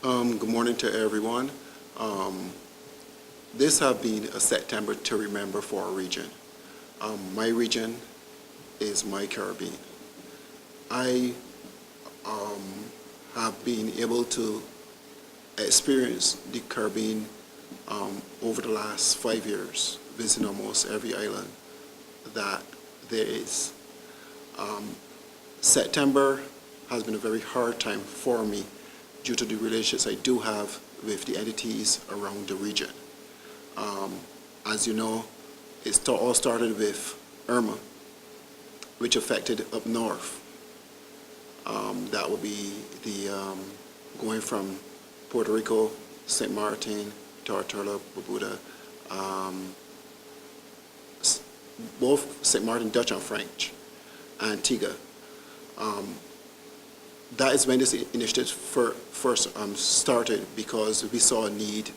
Good morning to everyone. This has been a September to remember for our region. My region is my Caribbean. I have been able to experience the Caribbean over the last 5 years, visiting almost every island that there is. September has been a very hard time for me due to the relationships I do have with the entities around the region. As you know, it all started with Irma, which affected up north. That would be the going from Puerto Rico, St. Martin, Tortola, Barbuda, both St. Martin, Dutch and French, Antigua. That is when this initiative first started, because we saw a need,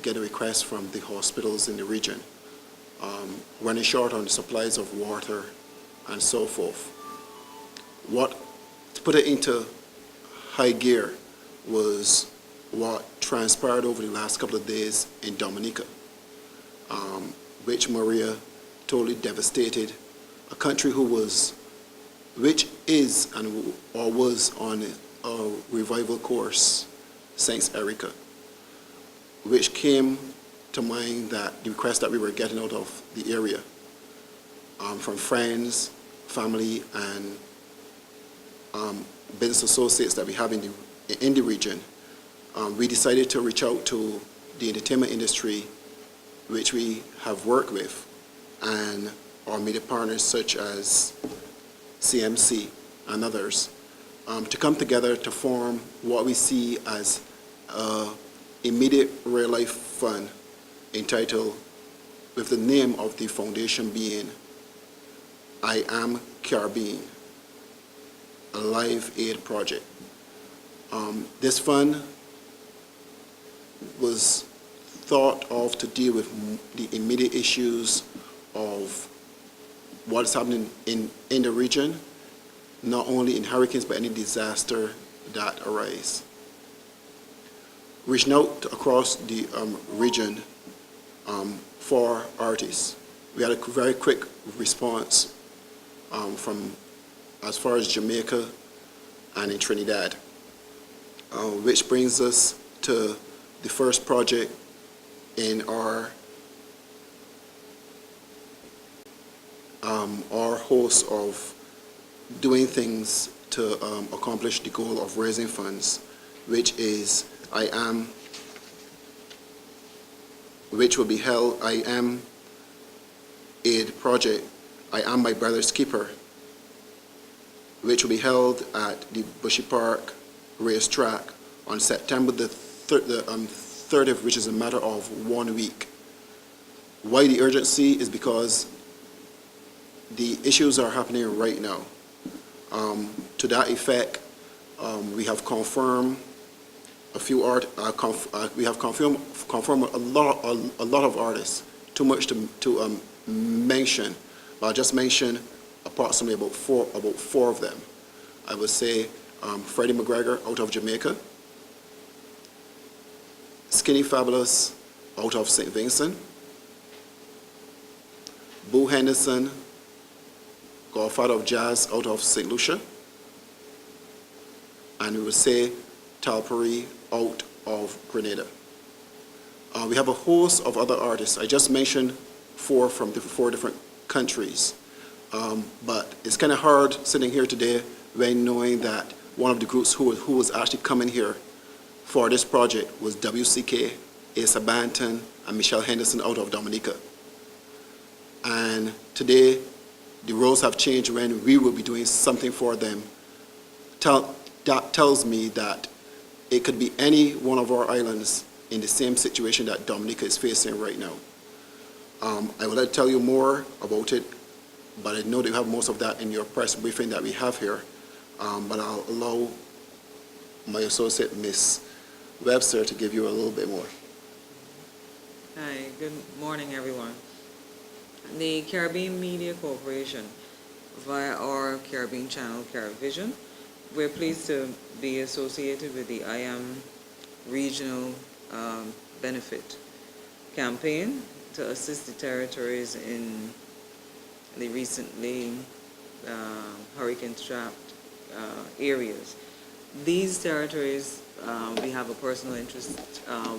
get a request from the hospitals in the region, running short on supplies of water and so forth. What to put it into high gear was what transpired over the last couple of days in Dominica, which Maria totally devastated a country which is or was on a revival course since Erika, which came to mind that the request that we were getting out of the area from friends, family, and business associates that we have in the region. We decided to reach out to the entertainment industry, which we have worked with, and our media partners such as CMC and others, to come together to form what we see as an immediate real life fund entitled, with the name of the foundation being I Am Caribbean, a live aid project. This fund was thought of to deal with the immediate issues of what is happening in the region, not only in hurricanes, but any disaster that arise. Reaching out across the region for artists, we had a very quick response from as far as Jamaica and in Trinidad, which brings us to the first project in our host of doing things to accomplish the goal of raising funds, which is which will be held, I Am Aid Project, I Am My Brother's Keeper, which will be held at the Bushy Park racetrack on September the 30th, which is a matter of 1 week. Why the urgency is because the issues are happening right now. To that effect, we have confirmed a few we have confirmed a lot of artists. Too much to mention, but I'll just mention approximately about four of them. I would say Freddie McGregor out of Jamaica, Skinny Fabulous out of St. Vincent, Boo Henderson, Godfather of Jazz out of St. Lucia, and we would say Talpuri out of Grenada. We have a host of other artists. I just mentioned four from the 4 different countries, but it's kind of hard sitting here today when knowing that one of the groups who was actually coming here for this project was WCK, Asa Banton, and Michelle Henderson out of Dominica. And today, the roles have changed when we will be doing something for them. That tells me that it could be any one of our islands in the same situation that Dominica is facing right now. I would like to tell you more about it, but I know that you have most of that in your press briefing that we have here. But I'll allow my associate, Ms. Webster, to give you a little bit more. Hi, good morning, everyone. The Caribbean Media Corporation, via our Caribbean channel, CaribVision, we're pleased to be associated with the I Am regional benefit campaign to assist the territories in the recently hurricane-strapped areas. These territories we have a personal interest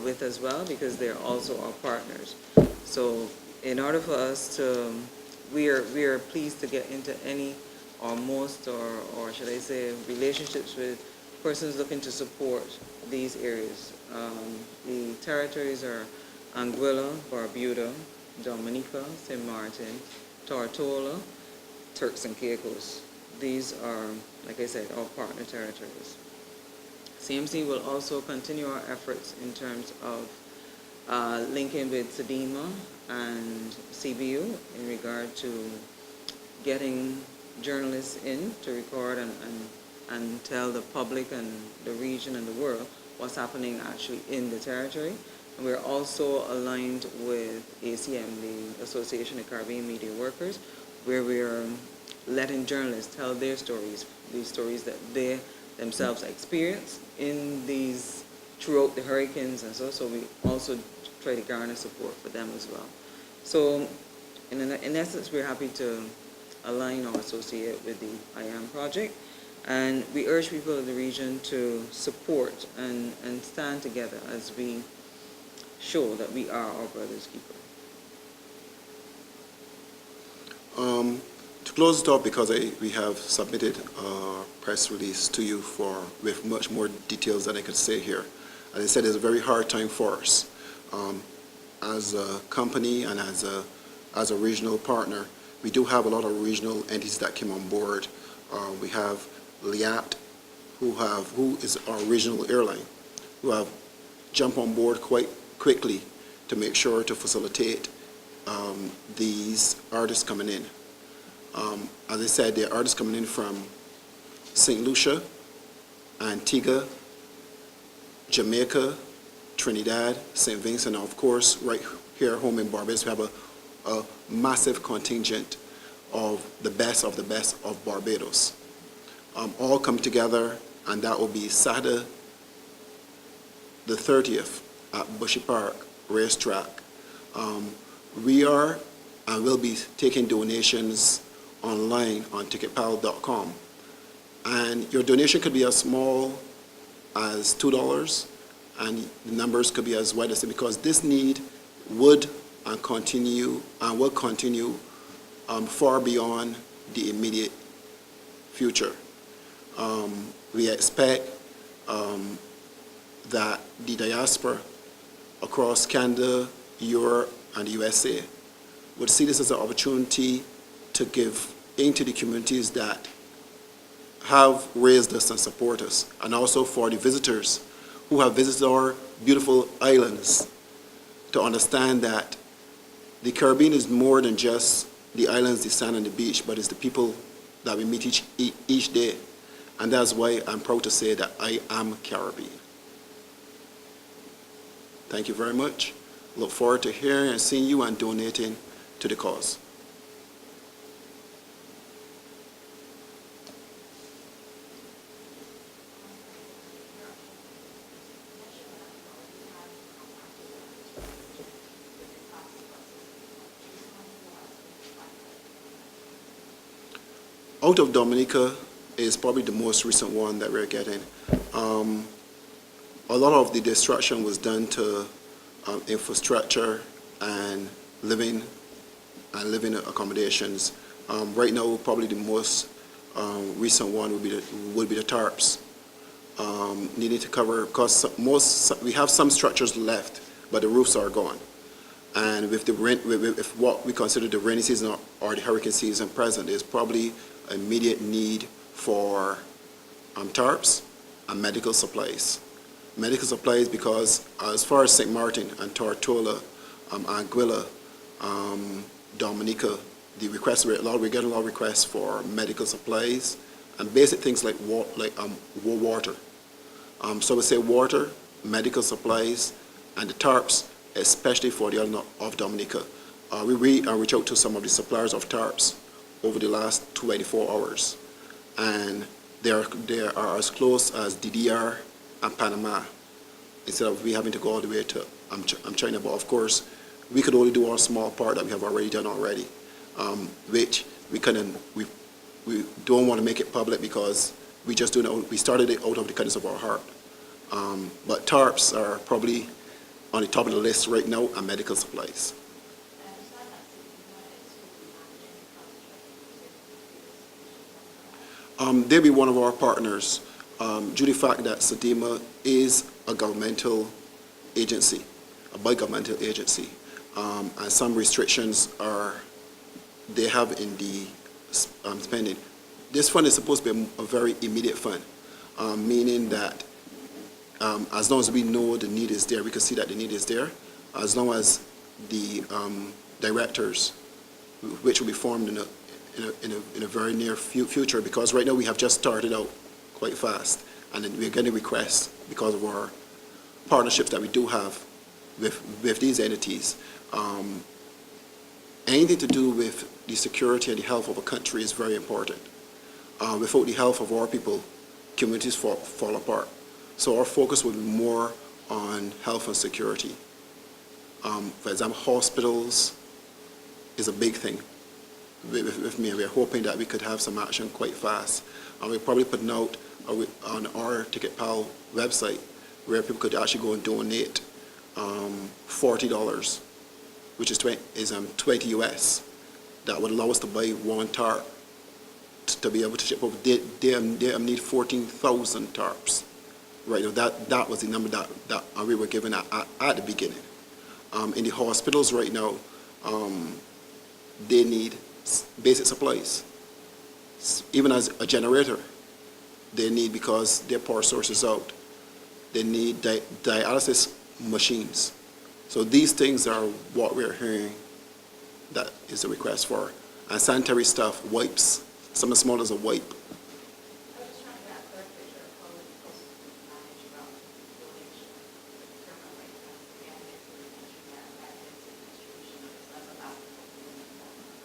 with as well because they're also our partners. So in order for us to, we are pleased to get into any or most or should I say relationships with persons looking to support these areas. The territories are Anguilla, Barbuda, Dominica, St. Martin, Tortola, Turks and Caicos. These are, like I said, our partner territories. CMC will also continue our efforts in terms of linking with SEDEMA and CBU in regard to getting journalists in to record and tell the public and the region and the world what's happening actually in the territory. And we're also aligned with ACM, the Association of Caribbean Media Workers, where we're letting journalists tell their stories, these stories that they themselves experience in these, throughout the hurricanes and so we also try to garner support for them as well. So in essence, we're happy to align or associate with the IAM project, and we urge people of the region to support and stand together as we show that we are our brother's keeper. To close it off, because we have submitted a press release to you with much more details than I could say here. As I said, it's a very hard time for us. As a company and as a regional partner, we do have a lot of regional entities that came on board. We have Liat, who is our regional airline, who have jumped on board quite quickly to make sure to facilitate these artists coming in. As I said, there are artists coming in from St. Lucia, Antigua, Jamaica, Trinidad, St. Vincent, and of course, right here home in Barbados, we have a massive contingent of the best of Barbados. All come together, and that will be Saturday the 30th at Bushy Park Racetrack. We are and will be taking donations online on ticketpal.com. And your donation could be as small as $2, and the numbers could be as wide as, because this need would and will continue far beyond the immediate future. We expect that the diaspora across Canada, Europe, and the USA would see this as an opportunity to give into the communities that have raised us and support us, and also for the visitors who have visited our beautiful islands to understand that the Caribbean is more than just the islands, the sand, and the beach, but it's the people that we meet each day. And that's why I'm proud to say that I am Caribbean. Thank you very much. Look forward to hearing and seeing you and donating to the cause. Out of Dominica is probably the most recent one that we're getting. A lot of the destruction was done to infrastructure and living accommodations. Right now, probably the most recent one would be the tarps. Needing to cover, because we have some structures left, but the roofs are gone. And with what we consider the rainy season or the hurricane season present, there's probably immediate need for tarps and medical supplies. Medical supplies, because as far as St. Martin and Tortola, Anguilla, Dominica, we're getting a lot of requests for medical supplies and basic things like water. So we say water, medical supplies, and the tarps, especially for the island of Dominica. We reached out to some of the suppliers of tarps over the last 24 hours, and they are as close as DDR and Panama. instead of we having to go all the way to China. But of course, we could only do our small part that we have already done already, which we don't want to make it public because we started it out of the kindness of our heart. But tarps are probably on the top of the list right now, and medical supplies. They'll be one of our partners, due to the fact that SEDEMA is a governmental agency, a bi-governmental agency, and some restrictions they have in the spending. This fund is supposed to be a very immediate fund, meaning that as long as we know the need is there, we can see that the need is there, as long as the directors, which will be formed in a very near future, because right now we have just started out quite fast, and then we're getting requests because of our partnerships that we do have with these entities. Anything to do with the security and the health of a country is very important. Without the health of our people, communities fall apart. So our focus will be more on health and security. For example, hospitals is a big thing with me. We're hoping that we could have some action quite fast. And we're probably putting out on our TicketPal website where people could actually go and donate $40, which is 20 US. That would allow us to buy one tarp to be able to ship over. They need 14,000 tarps. Right now, that was the number that we were given at the beginning. In the hospitals right now, they need basic supplies. Even as a generator, they need, because their power source is out, they need dialysis machines. So these things are what we're hearing that is a request for. And sanitary stuff, wipes, something as small as a wipe.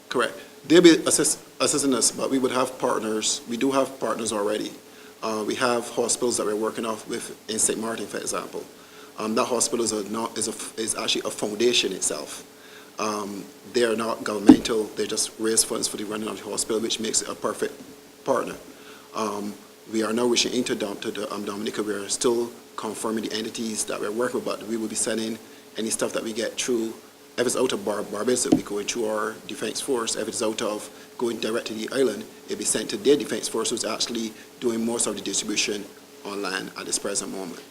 Correct. They'll be assisting us, but we would have partners. We do have partners already. We have hospitals that we're working off with in St. Martin, for example. That hospital is actually a foundation itself. They are not governmental. They just raise funds for the running of the hospital, which makes it a perfect partner. We are now reaching into Dominica. We are still confirming the entities that we're working with, but we will be sending any stuff that we get through. If it's out of Barbados, it'll be going through our defense force. If it's out of going direct to the island, it'll be sent to their defense force, who's actually doing most of the distribution on land at this present moment.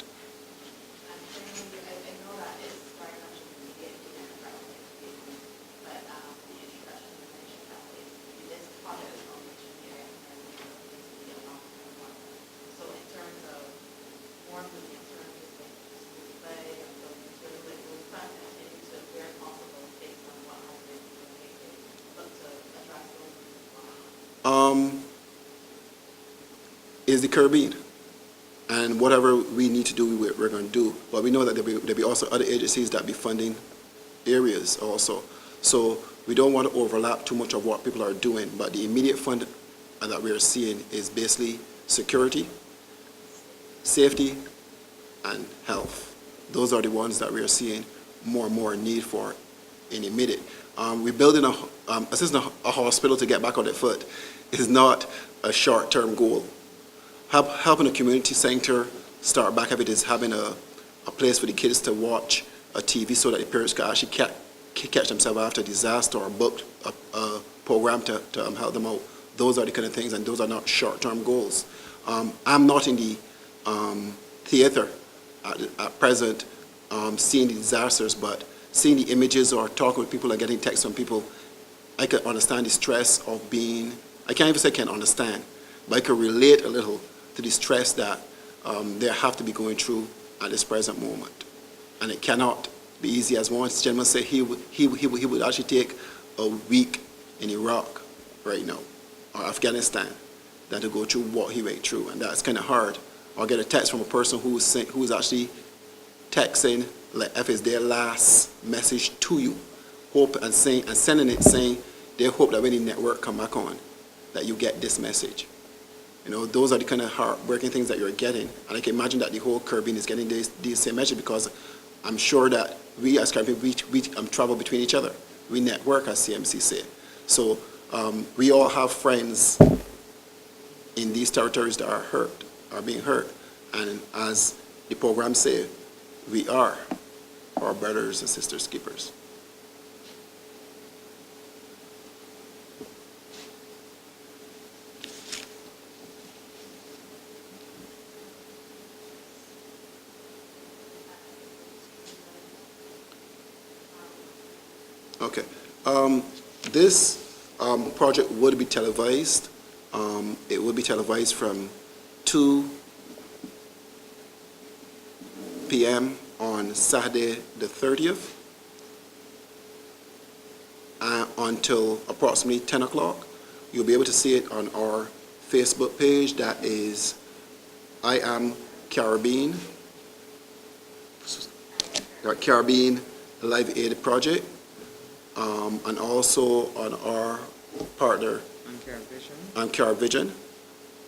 Is the Caribbean, and whatever we need to do, we're going to do. But we know that there'll be also other agencies that be funding areas also. So we don't want to overlap too much of what people are doing. But the immediate fund that we're seeing is basically security, safety, and health. Those are the ones that we are seeing more and more need for in immediate. We're building assisting a hospital to get back on their foot is not a short-term goal. Helping a community center start back, if it is having a place for the kids to watch a TV so that the parents can actually catch themselves after a disaster, or book a program to help them out. Those are the kind of things, and those are not short-term goals. I'm not in the theater at present seeing the disasters, but seeing the images or talking with people and getting texts from people, I can understand the stress of being, I can't even say I can understand, but I can relate a little to the stress that they have to be going through at this present moment. And it cannot be easy. As one gentleman said, he would actually take a week in Iraq right now, or Afghanistan, than to go through what he went through, and that's kind of hard. Or get a text from a person who is actually texting, like if it's their last message to you, sending it saying they hope that when the network come back on, that you get this message. You know, those are the kind of heartbreaking things that you're getting. And I can imagine that the whole Caribbean is getting these same message, because I'm sure that we as Caribbean, we travel between each other. We network, as CMC say. So we all have friends in these territories that are being hurt. And as the program say, we are our brothers and sisters keepers. Okay. This project would be televised. It will be televised from 2 p.m. on Saturday the 30th until approximately 10 o'clock. You'll be able to see it on our Facebook page. That is I Am Caribbean, Caribbean Live Aid Project, and also on our partner on CareVision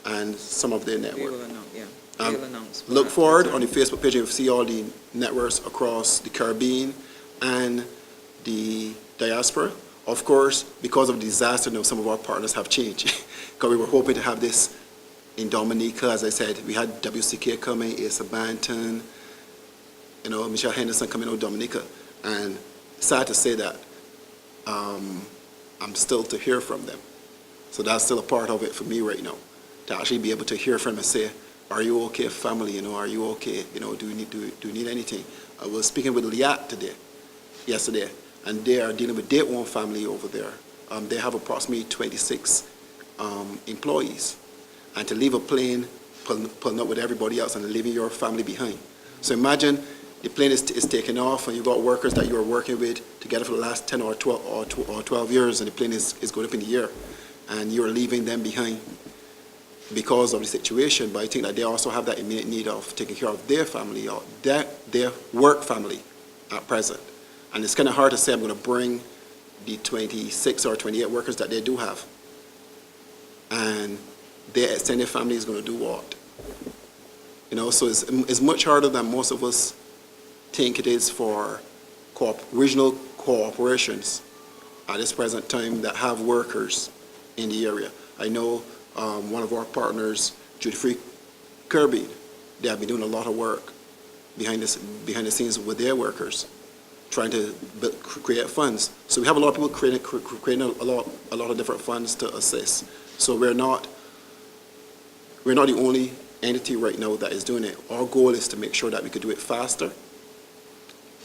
and some of their We network. will announce, yeah. We will announce. Look forward on the Facebook page, you'll see all the networks across the Caribbean and the diaspora. Of course, because of the disaster, now some of our partners have changed. Because we were hoping to have this in Dominica, as I said. We had WCK coming, Asa Banton, you know, Michelle Henderson coming out of Dominica. And sad to say that I'm still to hear from them. So that's still a part of it for me right now, to actually be able to hear from them and say, are you okay, family? You know, are you okay? You know, do you need anything? I was speaking with Liat yesterday, and they are dealing with their own family over there. They have approximately 26 employees, and to leave a plane, pulling up with everybody else, and leaving your family behind. So imagine the plane is taking off, and you've got workers that you're working with together for the last 10 or 12 years, and the plane is going up in the air, and you're leaving them behind because of the situation. But I think that they also have that immediate need of taking care of their family, or their work family at present. And it's kind of hard to say I'm going to bring the 26 or 28 workers that they do have, and their extended family is going to do what? You know, so it's much harder than most of us think it is for regional corporations at this present time that have workers in the area. I know one of our partners, Duty Free Caribbean, they have been doing a lot of work behind the scenes with their workers, trying to create funds. So we have a lot of people creating a lot of different funds to assist. So we're not the only entity right now that is doing it. Our goal is to make sure that we could do it faster,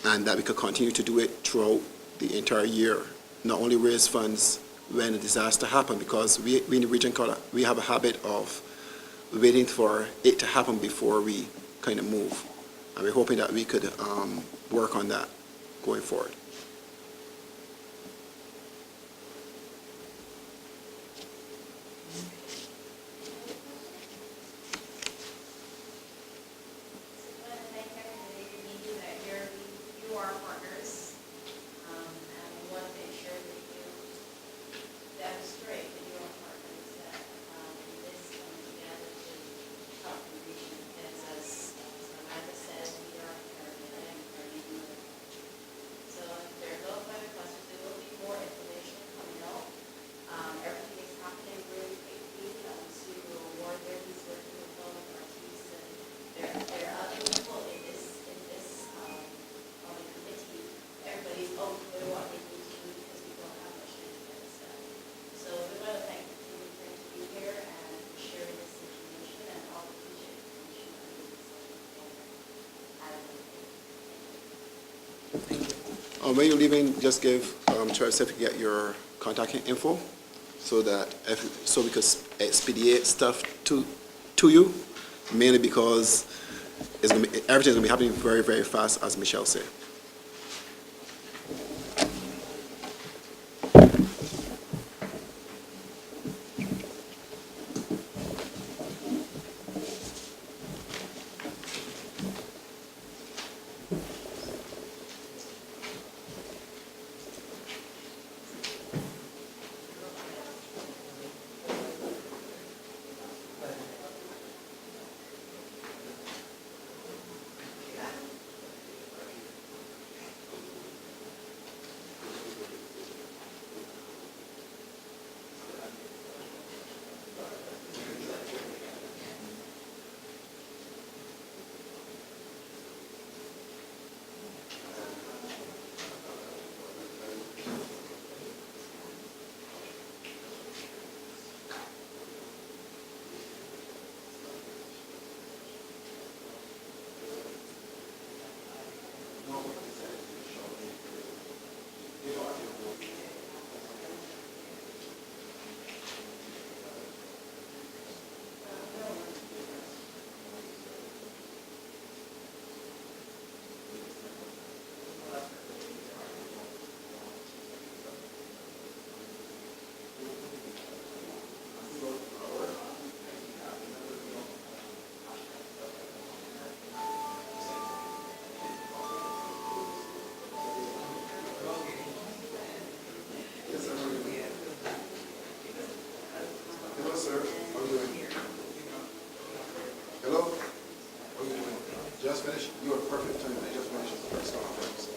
and that we could continue to do it throughout the entire year. Not only raise funds when a disaster happens, because we in the region, we have a habit of waiting for it to happen before we kind of move. And we're hoping that we could work on that going forward. When you're leaving, just give Travis if you get your contact info, so we could expedite stuff to you. Mainly because everything's gonna be happening very, very fast, as Michelle said. are you doing? Hello? What are you doing? Just finished? You are perfect timing. I just finished the press conference.